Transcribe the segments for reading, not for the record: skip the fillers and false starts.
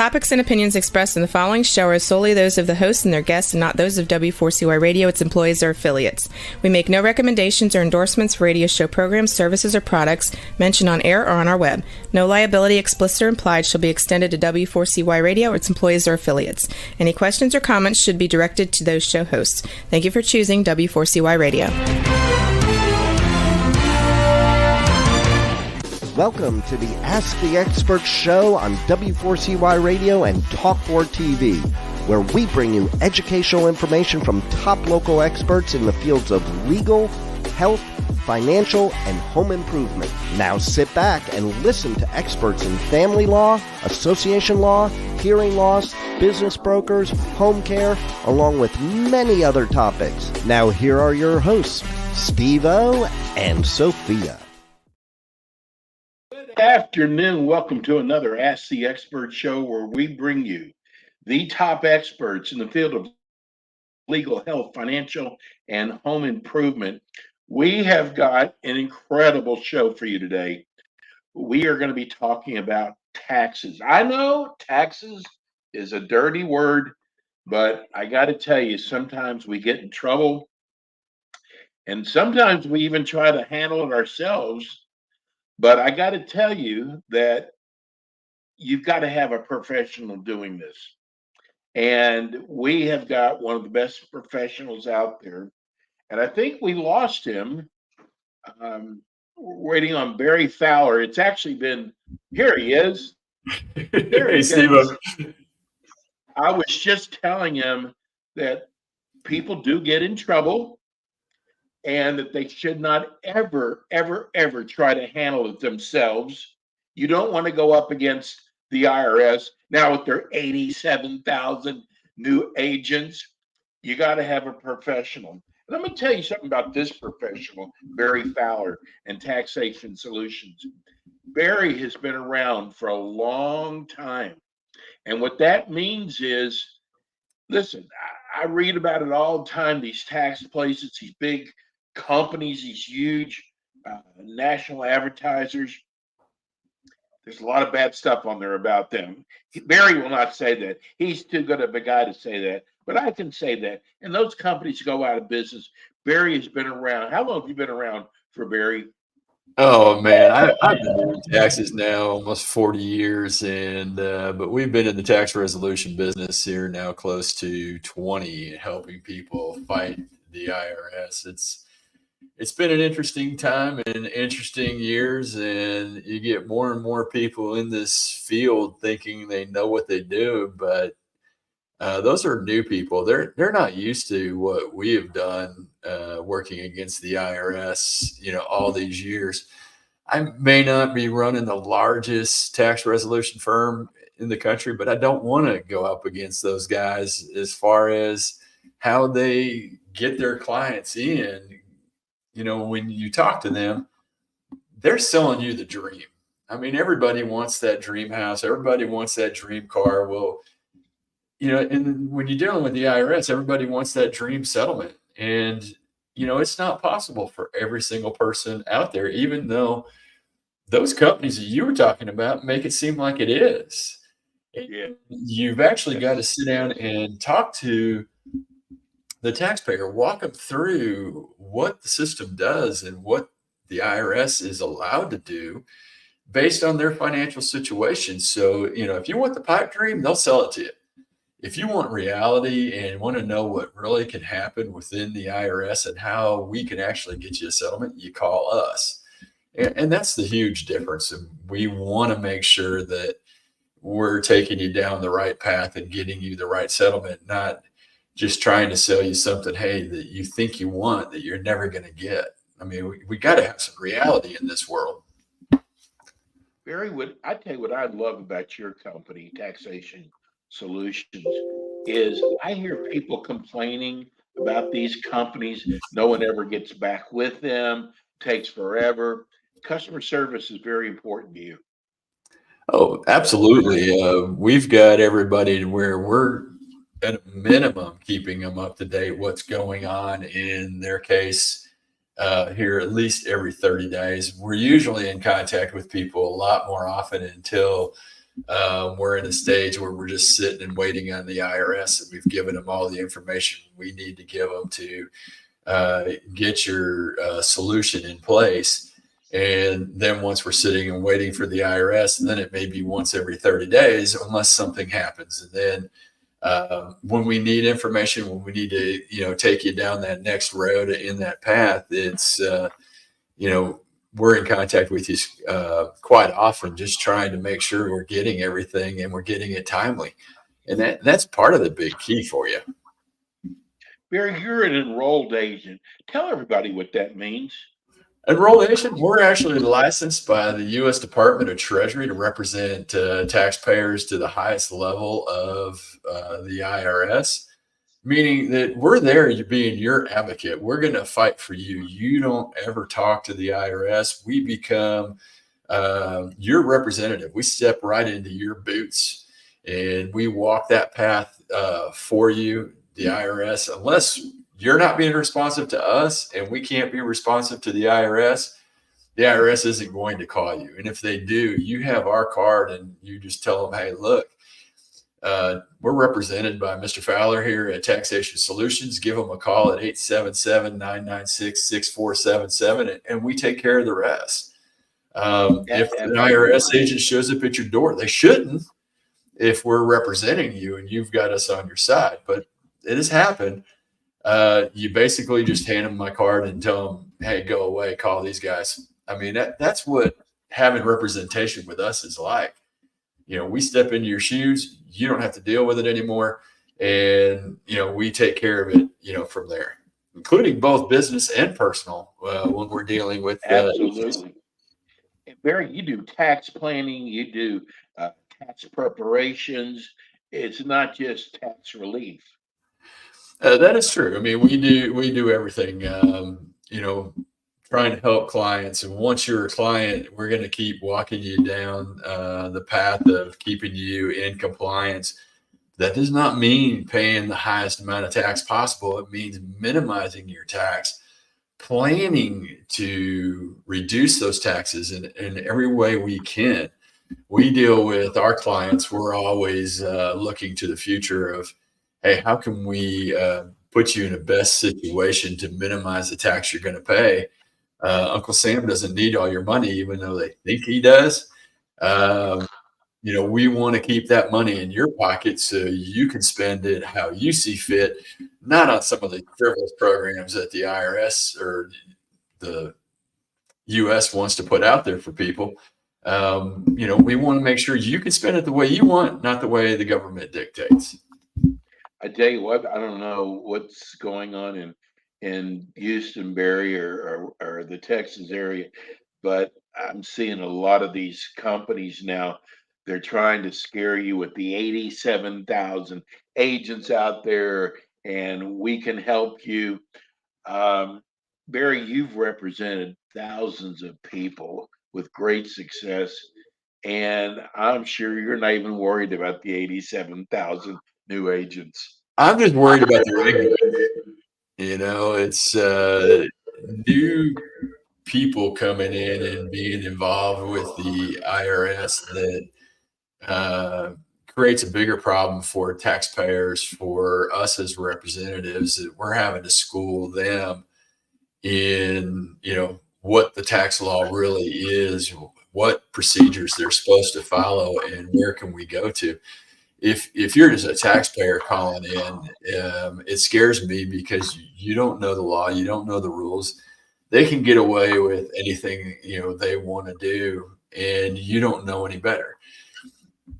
topics and opinions expressed in the following show are solely those of the hosts and their guests and not those of W4CY Radio, its employees, or affiliates. We make no recommendations or endorsements for radio show programs, services, or products mentioned on air or on our web. No liability, explicit or implied, shall be extended to W4CY Radio, its employees, or affiliates. Any questions or comments should be directed to those show hosts. Thank you for choosing W4CY Radio. Welcome to the Ask the Expert show on W4CY Radio and Talk4 TV, where we bring you educational information from top local experts in the fields of legal, health, financial, and home improvement. Now sit back and listen to experts in family law, association law, hearing loss, business brokers, home care, along with many other topics. Now here are your hosts, Steve-O and Sophia. Good afternoon. Welcome to another Ask the Expert show where we bring you the top experts in the field of legal, health, financial, and home improvement. We have got an incredible show for you today. We are going to be talking about taxes. I know taxes is a dirty word, but I got to tell you, sometimes we get in trouble, and sometimes we even try to handle it ourselves. But I got to tell you that you've got to have a professional doing this. And we have got one of the best professionals out there. And I think we lost him. Waiting on Barry Fowler. It's actually been, here he is. Hey, Steve. I was just telling him that people do get in trouble, and that they should not ever, ever, ever try to handle it themselves. You don't want to go up against the IRS now with their 87,000 new agents. You got to have a professional. Let me tell you something about this professional, Barry Fowler and Taxation Solutions. Barry has been around for a long time. And what that means is, listen, I read about it all the time, these tax places, these big companies, these huge national advertisers. There's a lot of bad stuff on there about them. Barry will not say that. He's too good of a guy to say that, but I can say that. And those companies go out of business. Barry has been around. How long have you been around for, Barry? Oh man, I've been doing taxes now almost 40 years, and but we've been in the tax resolution business here now close to 20, helping people fight the IRS. It's been an interesting time and interesting years, and you get more and more people in this field thinking they know what they do, but those are new people. They're not used to what we have done working against the IRS, all these years. I may not be running the largest tax resolution firm in the country, but I don't want to go up against those guys as far as how they get their clients in. When you talk to them, they're selling you the dream. I mean, everybody wants that dream house. Everybody wants that dream car. Well, and when you're dealing with the IRS, everybody wants that dream settlement. And, it's not possible for every single person out there, even though those companies that you were talking about make it seem like it is. Yeah. You've actually got to sit down and talk to the taxpayer, walk them through what the system does and what the IRS is allowed to do based on their financial situation. So, if you want the pipe dream, they'll sell it to you. If you want reality and want to know what really can happen within the IRS and how we can actually get you a settlement, you call us. And that's the huge difference. And we want to make sure that we're taking you down the right path and getting you the right settlement, not just trying to sell you something, hey, that you think you want that you're never going to get. I mean, we got to have some reality in this world. Barry, I tell you what I love about your company, Taxation Solutions, is I hear people complaining about these companies. No one ever gets back with them, takes forever. Customer service is very important to you. Oh, absolutely. We've got everybody to where we're at a minimum keeping them up to date, what's going on in their case here at least every 30 days. We're usually in contact with people a lot more often until We're in a stage where we're just sitting and waiting on the IRS, and we've given them all the information we need to give them to get your solution in place. And then once we're sitting and waiting for the IRS, then it may be once every 30 days, unless something happens. And then when we need information, when we need to, take you down that next road in that path, it's, we're in contact with you quite often, just trying to make sure we're getting everything and we're getting it timely. And that's part of the big key for you. Barry, you're an enrolled agent. Tell everybody what that means. Enrolled agent, we're actually licensed by the U.S. Department of Treasury to represent taxpayers to the highest level of the IRS, meaning that we're there being your advocate. We're going to fight for you. You don't ever talk to the IRS. We become your representative. We step right into your boots and we walk that path for you, the IRS, unless you're not being responsive to us and we can't be responsive to the IRS isn't going to call you. And if they do, you have our card and you just tell them, hey, look, we're represented by Mr. Fowler here at Taxation Solutions. Give them a call at 877-996-6477 and we take care of the rest. If an IRS agent shows up at your door, they shouldn't if we're representing you and you've got us on your side, but it has happened. You basically just hand them my card and tell them, hey, go away, call these guys. I mean, that's what having representation with us is like. We step into your shoes, you don't have to deal with it anymore. And, we take care of it, from there, including both business and personal when we're dealing with. Absolutely. Barry, you do tax planning, you do tax preparations. It's not just tax relief. That is true. I mean, we do everything, trying to help clients. And once you're a client, we're going to keep walking you down the path of keeping you in compliance. That does not mean paying the highest amount of tax possible. It means minimizing your tax, planning to reduce those taxes in every way we can. We deal with our clients. We're always looking to the future of, hey, how can we put you in the best situation to minimize the tax you're going to pay? Uncle Sam doesn't need all your money, even though they think he does. We want to keep that money in your pocket so you can spend it how you see fit, not on some of the frivolous programs that the IRS or the U.S. wants to put out there for people. We want to make sure you can spend it the way you want, not the way the government dictates. I tell you what, I don't know what's going on in Houston, Barry, or the Texas area, but I'm seeing a lot of these companies now. They're trying to scare you with the 87,000 agents out there, and we can help you. Barry, you've represented thousands of people with great success, and I'm sure you're not even worried about the 87,000 new agents. I'm just worried about their ignorance. It's new people coming in and being involved with the IRS that creates a bigger problem for taxpayers, for us as representatives, that we're having to school them in, what the tax law really is, what procedures they're supposed to follow, and where can we go to. If you're just a taxpayer calling in, it scares me because you don't know the law, you don't know the rules. They can get away with anything they want to do, and you don't know any better.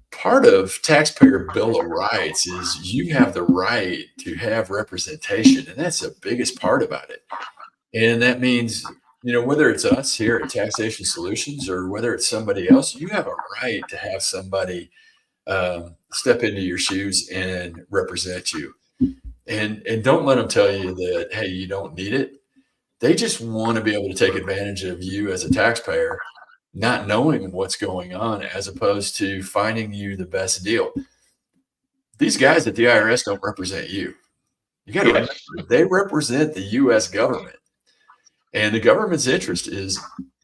Part of Taxpayer Bill of Rights is you have the right to have representation, and that's the biggest part about it. And that means, whether it's us here at Taxation Solutions or whether it's somebody else, you have a right to have somebody step into your shoes and represent you. And don't let them tell you that, hey, you don't need it. They just want to be able to take advantage of you as a taxpayer, not knowing what's going on, as opposed to finding you the best deal. These guys at the IRS don't represent you. You got to remember, they represent the U.S. government. And the government's interest is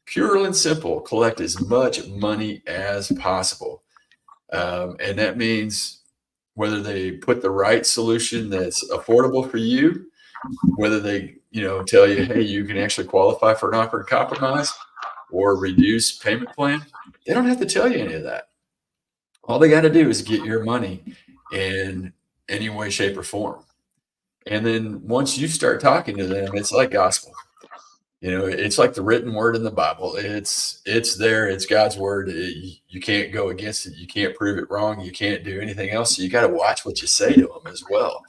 pure and simple: collect as much money as possible. And that means whether they put the right solution that's affordable for you, whether they, tell you, hey, you can actually qualify for an offer and compromise or reduce payment plan, they don't have to tell you any of that. All they got to do is get your money in any way, shape, or form. And then once you start talking to them, it's like gospel. It's like the written word in the Bible. It's there. It's God's word. You can't go against it. You can't prove it wrong. You can't do anything else. So you got to watch what you say to them as well,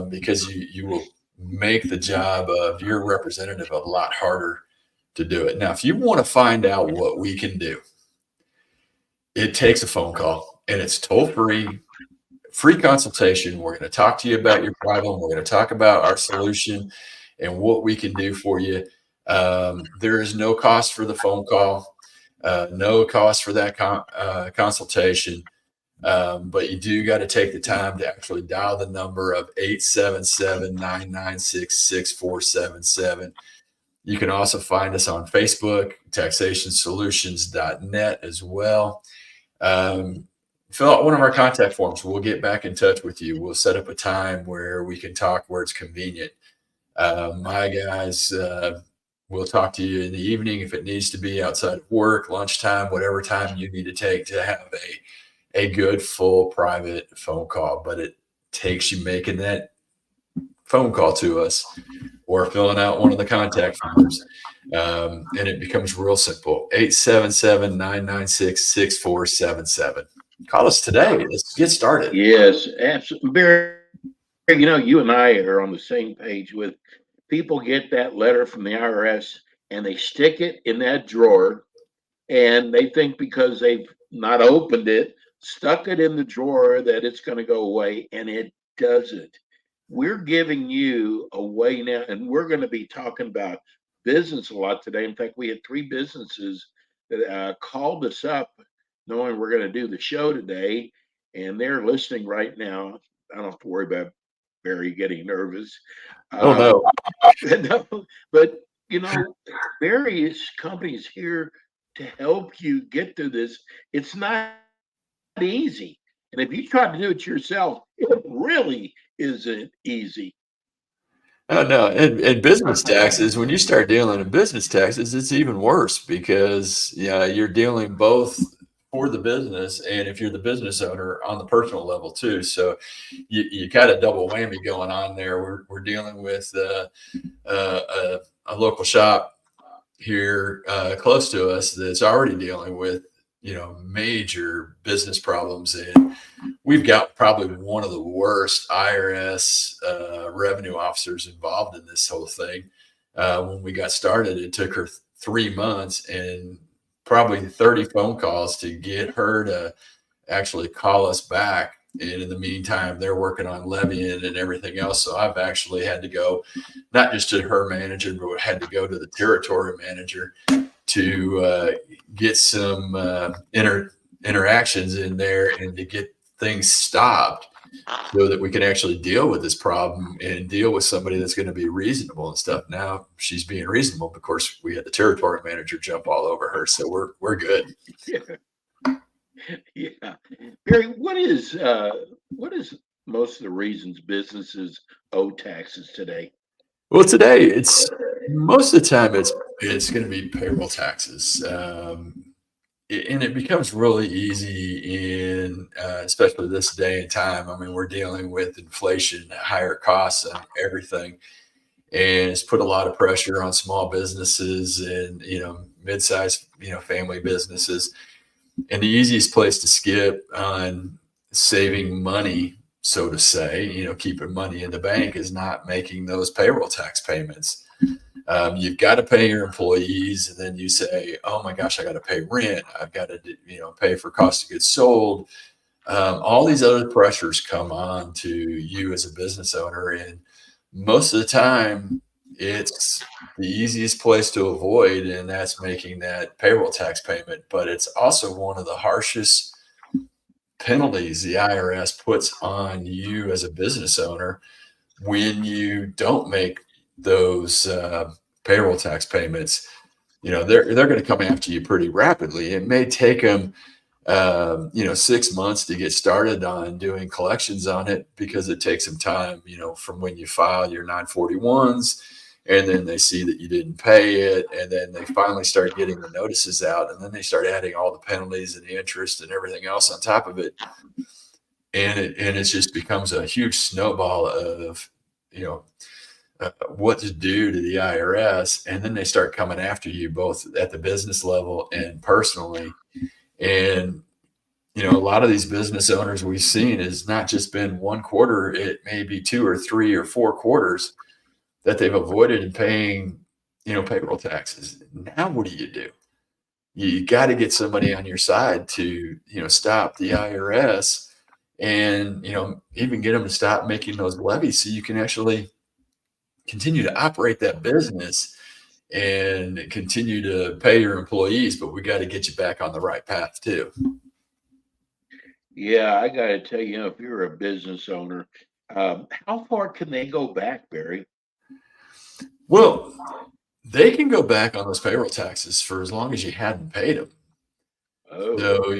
because you will make the job of your representative a lot harder to do it. Now, if you want to find out what we can do, it takes a phone call, and it's toll free consultation. We're going to talk to you about your problem. We're going to talk about our solution and what we can do for you. There is no cost for the phone call, no cost for that consultation. But you do got to take the time to actually dial the number of 877-996-6477. You can also find us on Facebook, taxationsolutions.net as well. Fill out one of our contact forms. We'll get back in touch with you. We'll set up a time where we can talk where it's convenient. My guys will talk to you in the evening if it needs to be, outside of work, lunchtime, whatever time you need to take to have a good, full, private phone call. But it takes you making that phone call to us or filling out one of the contact forms. And it becomes real simple. 877-996-6477. Call us today. Let's get started. Yes, absolutely. Barry, you and I are on the same page with people get that letter from the IRS and they stick it in that drawer, and they think because they've not opened it, stuck it in the drawer, that it's going to go away, and it doesn't. We're giving you a way now, and we're going to be talking about business a lot today. In fact, we had 3 businesses that called us up knowing we're going to do the show today, and they're listening right now. I don't have to worry about Barry getting nervous. Oh, no. No, but various companies here to help you get through this. It's not easy. And if you try to do it yourself, it really isn't easy. Oh, no. And business taxes, when you start dealing in business taxes, it's even worse because you're dealing both for the business and if you're the business owner on the personal level too. So you got a double whammy going on there. We're dealing with a local shop here close to us that's already dealing with major business problems, and we've got probably one of the worst IRS revenue officers involved in this whole thing. When we got started, it took her 3 months and probably 30 phone calls to get her to actually call us back. And in the meantime, they're working on levying and everything else. So I've actually had to go, not just to her manager, but had to go to the territory manager to get some interactions in there and to get things stopped so that we can actually deal with this problem and deal with somebody that's going to be reasonable and stuff. Now she's being reasonable. Of course, we had the territory manager jump all over her. So we're good. Yeah. Barry, what is most of the reasons businesses owe taxes today? Well, today it's most of the time it's going to be payroll taxes. And it becomes really easy in, especially this day and time. I mean, we're dealing with inflation, higher costs on everything, and it's put a lot of pressure on small businesses and, mid-sized, family businesses. And the easiest place to skip on saving money, so to say, keeping money in the bank, is not making those payroll tax payments. You've got to pay your employees, and then you say, oh my gosh, I got to pay rent. I've got to, pay for cost of goods sold. All these other pressures come on to you as a business owner. And most of the time it's the easiest place to avoid, and that's making that payroll tax payment. But it's also one of the harshest penalties the IRS puts on you as a business owner when you don't make those payroll tax payments. They're going to come after you pretty rapidly. It may take them 6 months to get started on doing collections on it, because it takes some time, from when you file your 941s, and then they see that you didn't pay it, and then they finally start getting the notices out, and then they start adding all the penalties and the interest and everything else on top of it. And it just becomes a huge snowball of, what to do to the IRS. And then they start coming after you both at the business level and personally. And, a lot of these business owners we've seen is not just been one quarter, it may be 2 or 3 or 4 quarters that they've avoided in paying, payroll taxes. Now, what do? You got to get somebody on your side to, stop the IRS and, even get them to stop making those levies so you can actually continue to operate that business and continue to pay your employees. But we got to get you back on the right path too. Yeah, I got to tell you, if you're a business owner, how far can they go back, Barry? Well, they can go back on those payroll taxes for as long as you hadn't paid them. Oh, So,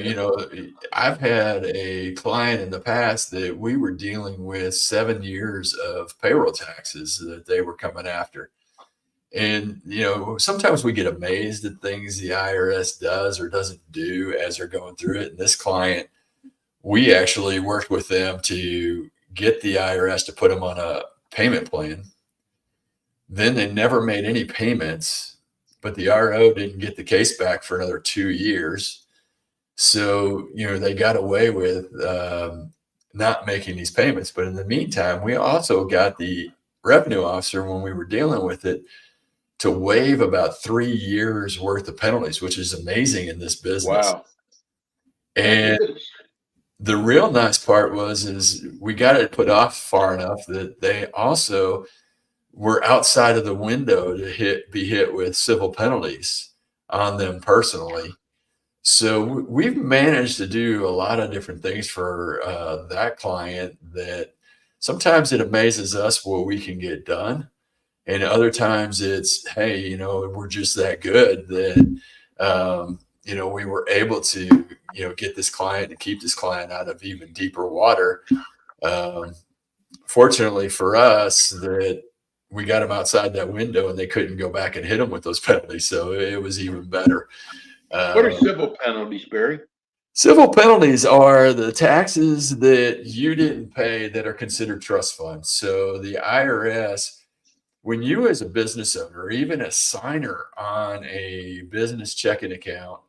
I've had a client in the past that we were dealing with 7 years of payroll taxes that they were coming after. And, sometimes we get amazed at things the IRS does or doesn't do as they're going through it. And this client, we actually worked with them to get the IRS to put them on a payment plan. Then they never made any payments, but the RO didn't get the case back for another 2 years. So, they got away with not making these payments. But in the meantime, we also got the revenue officer, when we were dealing with it, to waive about 3 years worth of penalties, which is amazing in this business. wow. And the real nice part is we got it put off far enough that they also were outside of the window to be hit with civil penalties on them personally. So we've managed to do a lot of different things for that client that sometimes it amazes us what we can get done. And other times it's, hey, we're just that good that, we were able to, get this client and keep this client out of even deeper water. Fortunately for us, that we got them outside that window and they couldn't go back and hit them with those penalties. So it was even better. What are civil penalties, Barry? Civil penalties are the taxes that you didn't pay that are considered trust funds. So the IRS, when you as a business owner, or even a signer on a business checking account,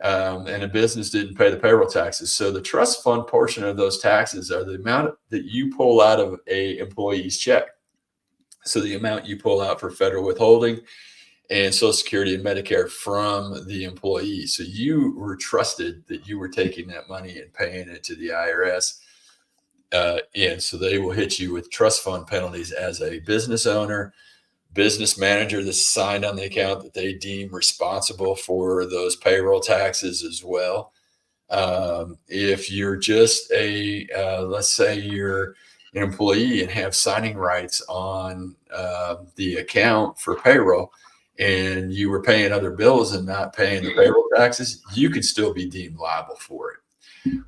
and a business didn't pay the payroll taxes. So the trust fund portion of those taxes are the amount that you pull out of a employee's check. So the amount you pull out for federal withholding and Social Security and Medicare from the employee. So you were trusted that you were taking that money and paying it to the IRS. And so they will hit you with trust fund penalties as a business owner, business manager that's signed on the account that they deem responsible for those payroll taxes as well. If you're just let's say you're an employee and have signing rights on the account for payroll, and you were paying other bills and not paying the payroll taxes, you could still be deemed liable for it.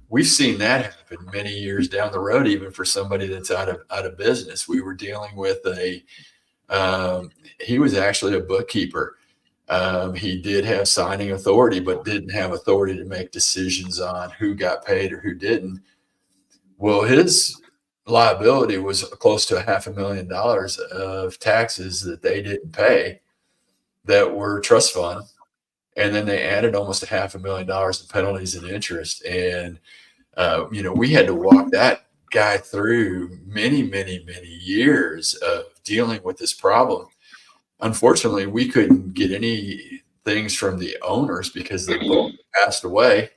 We've seen that happen many years down the road, even for somebody that's out of business. We were dealing with he was actually a bookkeeper. He did have signing authority, but didn't have authority to make decisions on who got paid or who didn't. Well, his liability was close to $500,000 of taxes that they didn't pay that were trust fund. And then they added almost $500,000 in penalties and interest. And, we had to walk that guy through many, many, many years of dealing with this problem. Unfortunately, we couldn't get any things from the owners because they both passed away.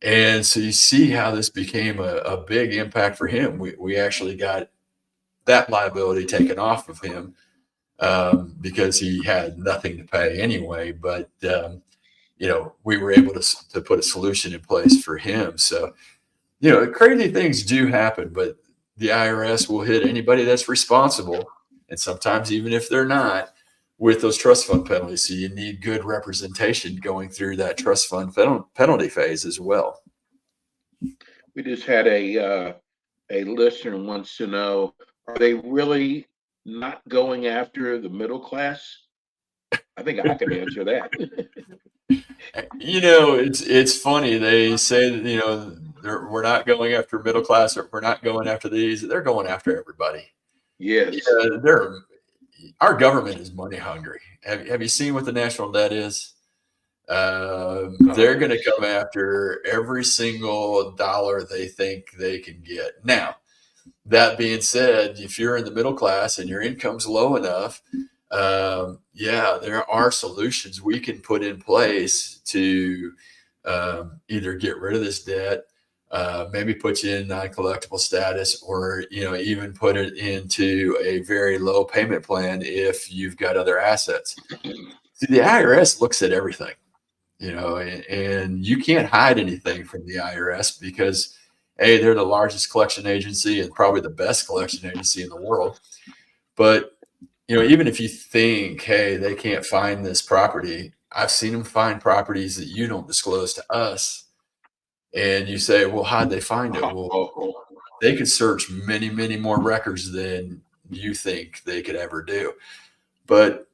And so you see how this became a big impact for him. We actually got that liability taken off of him because he had nothing to pay anyway. But, we were able to put a solution in place for him. So, crazy things do happen, but the IRS will hit anybody that's responsible. And sometimes even if they're not, with those trust fund penalties. So you need good representation going through that trust fund penalty phase as well. We just had a listener wants to know, are they really not going after the middle class? I think I can answer that. It's funny. They say that, we're not going after middle class, or we're not going after these. They're going after everybody. Yes. Our government is money hungry. Have you seen what the national debt is? They're going to come after every single dollar they think they can get. Now, that being said, if you're in the middle class and your income's low enough, there are solutions we can put in place to either get rid of this debt, maybe put you in non-collectible status, or even put it into a very low payment plan if you've got other assets. See, the IRS looks at everything, and you can't hide anything from the IRS because, A, they're the largest collection agency and probably the best collection agency in the world. But even if you think, hey, they can't find this property, I've seen them find properties that you don't disclose to us. And you say, well, how'd they find it? Well, they could search many, many more records than you think they could ever do. But,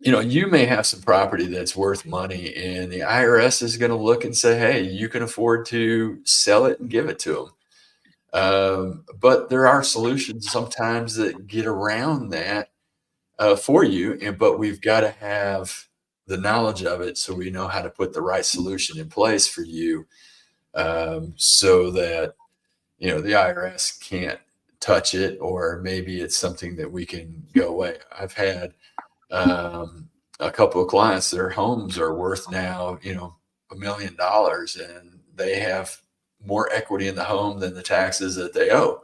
you may have some property that's worth money, and the IRS is going to look and say, hey, you can afford to sell it and give it to them. But there are solutions sometimes that get around that for you, but we've got to have the knowledge of it so we know how to put the right solution in place for you, so that the IRS can't touch it, or maybe it's something that we can go away. I've had a couple of clients, their homes are worth now $1 million, and they have more equity in the home than the taxes that they owe.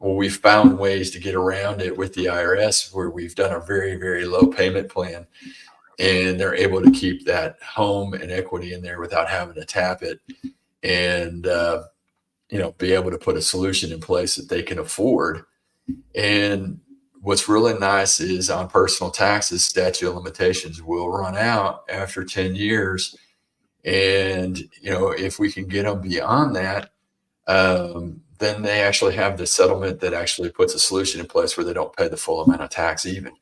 Well, we've found ways to get around it with the IRS, where we've done a very, very low payment plan, and they're able to keep that home and equity in there without having to tap it, and be able to put a solution in place that they can afford. And what's really nice is on personal taxes, statute of limitations will run out after 10 years. And, if we can get them beyond that, then they actually have the settlement that actually puts a solution in place where they don't pay the full amount of tax even.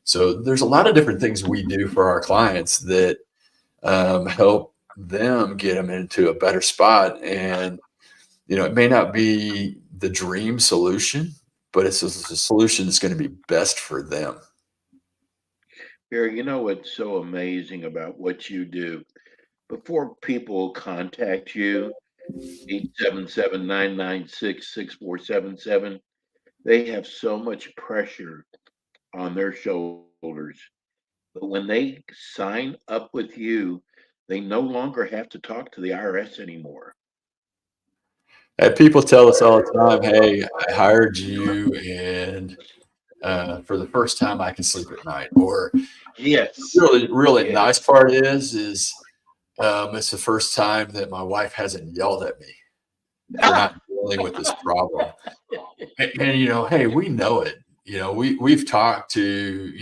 So there's a lot of different things we do for our clients that help them get them into a better spot. And, it may not be the dream solution, but it's a solution that's going to be best for them. Barry, what's so amazing about what you do? Before people contact you, 877-996-6477, they have so much pressure on their shoulders. But when they sign up with you, they no longer have to talk to the IRS anymore. And people tell us all the time, hey, I hired you, and for the first time I can sleep at night. Or Yes. really nice part is it's the first time that my wife hasn't yelled at me for not dealing with this problem. And hey, we know it. We've talked to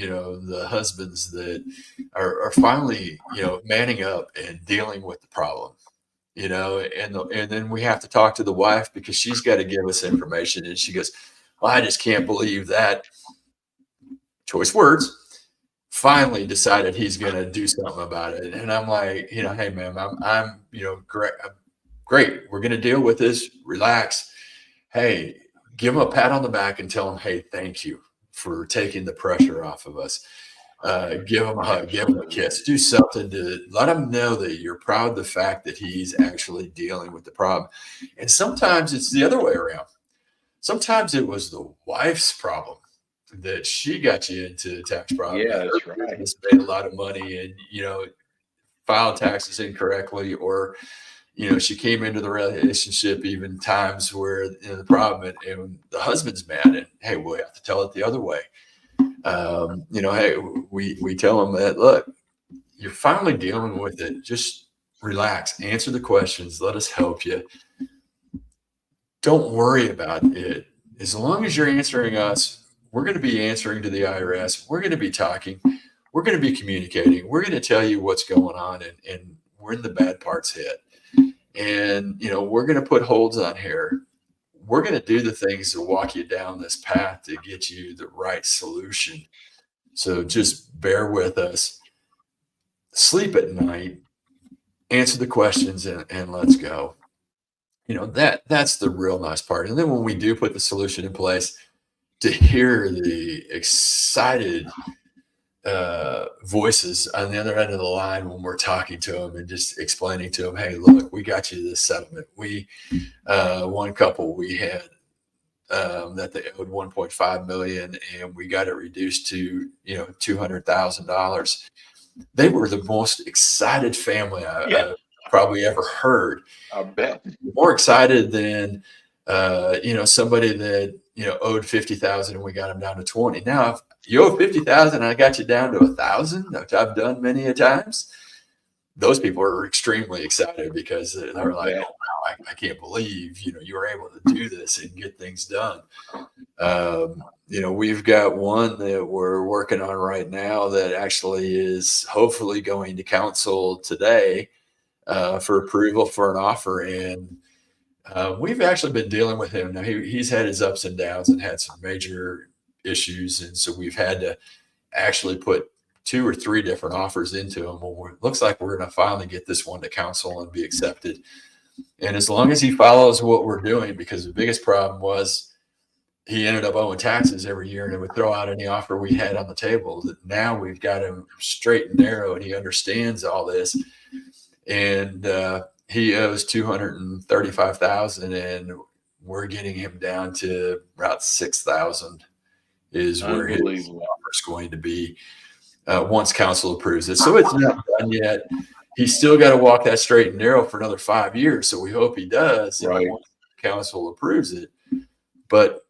the husbands that are finally manning up and dealing with the problem. And then we have to talk to the wife because she's got to give us information, and she goes, well, I just can't believe that, choice words, finally decided he's going to do something about it. And I'm like, hey, ma'am, I'm great. We're going to deal with this. Relax. Hey, give him a pat on the back and tell him, hey, thank you for taking the pressure off of us. Give him a hug, give him a kiss, do something to let him know that you're proud of the fact that he's actually dealing with the problem. And sometimes it's the other way around. Sometimes it was the wife's problem that she got you into the tax problem. Yeah, that's right. Made a lot of money and, filed taxes incorrectly, or, she came into the relationship even times where the problem, and the husband's mad, and hey, we have to tell it the other way. Hey, we tell them that, look, you're finally dealing with it. Just relax, answer the questions. Let us help you. Don't worry about it. As long as you're answering us, we're going to be answering to the IRS. We're going to be talking. We're going to be communicating. We're going to tell you what's going on and when the bad parts hit. And, we're going to put holds on here. We're going to do the things to walk you down this path to get you the right solution. So just bear with us. Sleep at night, answer the questions, and let's go. That's the real nice part. And then when we do put the solution in place, to hear the excited voices on the other end of the line when we're talking to them and just explaining to them, hey, look, we got you this settlement. We one couple we had that they owed $1.5 million, and we got it reduced to $200,000. They were the most excited family I've probably ever heard. I bet. More excited than somebody that owed 50,000 and we got them down to 20. Now, if you owe 50,000 and I got you down to 1,000, which I've done many a times, those people are extremely excited because they're like, oh, wow, I can't believe you were able to do this and get things done. We've got one that we're working on right now that actually is hopefully going to council today for approval for an offer. And we've actually been dealing with him. Now, he's had his ups and downs and had some major issues. And so we've had to actually put 2 or 3 different offers into him. Well, it looks like we're going to finally get this one to council and be accepted. And as long as he follows what we're doing, because the biggest problem was he ended up owing taxes every year and it would throw out any offer we had on the table. That now we've got him straight and narrow and he understands all this. And he owes $235,000 and we're getting him down to about $6,000 is where his offer is going to be once council approves it. So it's not done yet. He's still got to walk that straight and narrow for another 5 years. So we hope he does. Right. Once council approves it. But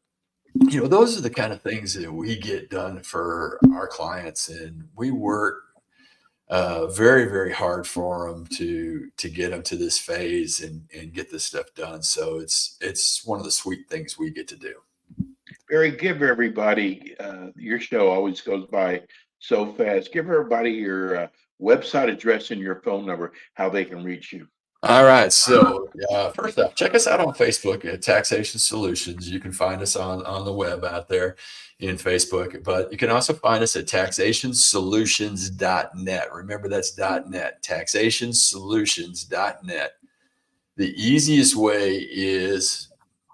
those are the kind of things that we get done for our clients, and we work very, very hard for them to get them to this phase and get this stuff done. So it's one of the sweet things we get to do. Barry, give everybody, your show always goes by so fast. Give everybody your website address and your phone number, how they can reach you. All right. So first off, check us out on Facebook at Taxation Solutions. You can find us on the web out there in Facebook, but you can also find us at taxationsolutions.net. Remember, that's .net, taxationsolutions.net. The easiest way is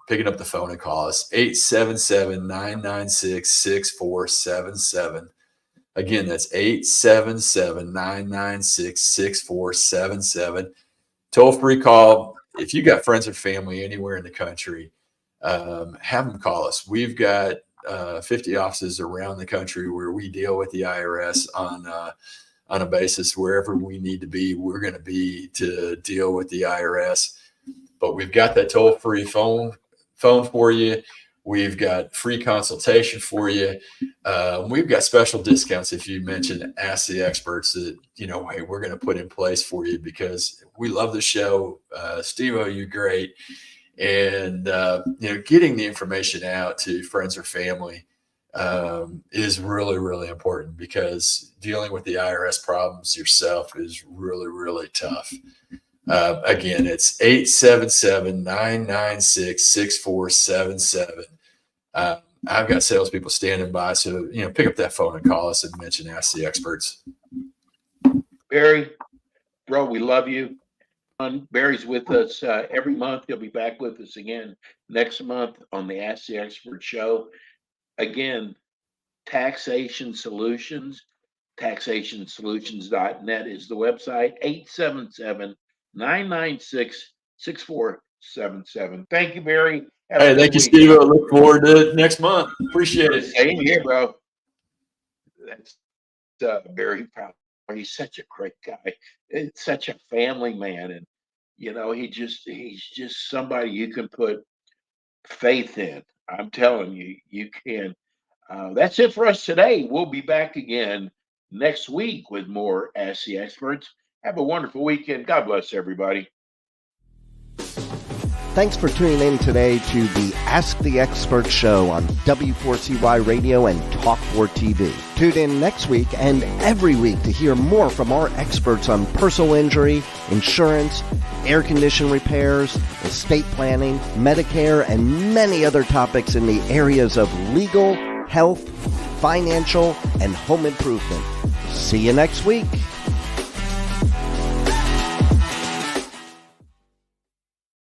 picking up the phone and call us, 877-996-6477. Again, that's 877-996-6477. Toll-free call. If you got friends or family anywhere in the country, have them call us. We've got 50 offices around the country where we deal with the IRS on a basis. Wherever we need to be, we're going to be to deal with the IRS. But we've got that toll-free phone for you. We've got free consultation for you. We've got special discounts if you mention Ask the Experts that, hey, we're going to put in place for you because we love the show. Steve-O, you're great. And, getting the information out to friends or family is really, really important because dealing with the IRS problems yourself is really, really tough. Again, it's 877-996-6477. I've got salespeople standing by, so pick up that phone and call us and mention Ask the Experts. Barry, bro, we love you. Barry's with us every month. He'll be back with us again next month on the Ask the Expert show. Again, Taxation Solutions, taxationsolutions.net is the website, 877-996-6477. Thank you, Barry. Hey, thank you, Steve. I look forward to it next month. Appreciate it. Same here, bro. That's Barry Proud. He's such a great guy. It's such a family man, and he's just somebody you can put faith in. I'm telling you, you can. That's it for us today. We'll be back again next week with more Ask the Experts. Have a wonderful weekend. God bless everybody. Thanks for tuning in today to the Ask the Expert show on W4CY Radio and Talk4 TV. Tune in next week and every week to hear more from our experts on personal injury, insurance, air condition repairs, estate planning, Medicare, and many other topics in the areas of legal, health, financial, and home improvement. See you next week.